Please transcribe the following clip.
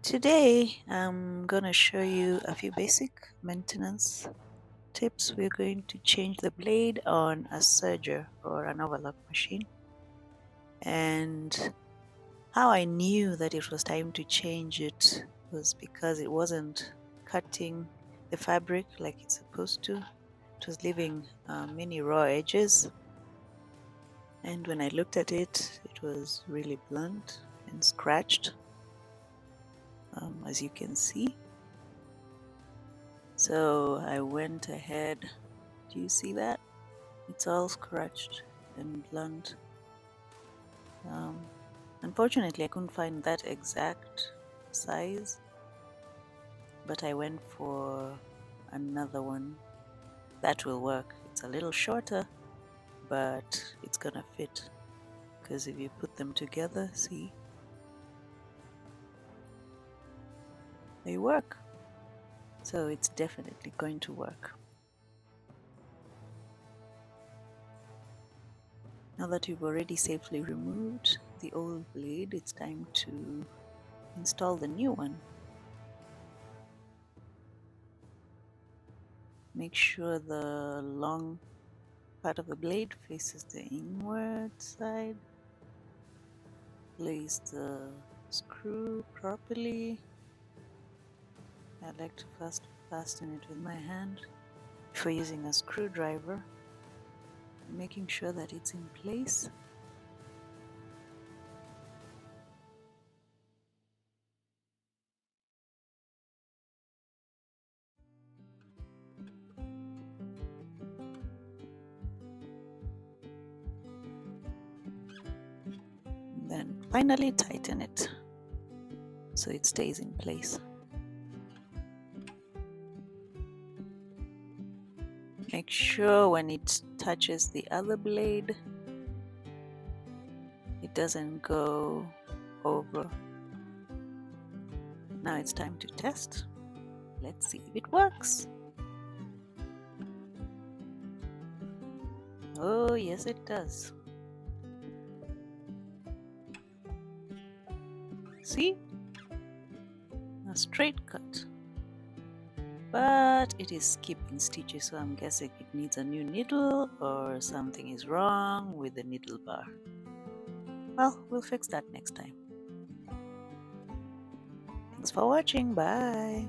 Today, I'm gonna show you a few basic maintenance tips. We're going to change the blade on a Serger or an Overlock machine. And how I knew that it was time to change it was because it wasn't cutting the fabric like it's supposed to. It was leaving many raw edges. And when I looked at it, it was really blunt and scratched, as you can see. So I went ahead. Do you see that? It's all scratched and blunt. Unfortunately, I couldn't find that exact size, but I went for another one that will work. It's a little shorter, but it's gonna fit because if you put them together, see, they work. So it's definitely going to work. Now that you've already safely removed the old blade, it's time to install the new one. Make sure the long part of the blade faces the inward side. Place the screw properly. I like to first fasten it with my hand before using a screwdriver, making sure that it's in place. Then finally tighten it so it stays in place. Make sure when it touches the other blade, it doesn't go over. Now it's time to test. Let's see if it works. Oh, yes, it does. See? A straight cut. But it is skipping stitches, so I'm guessing it needs a new needle or something is wrong with the needle bar. Well, we'll fix that next time. Thanks for watching. Bye.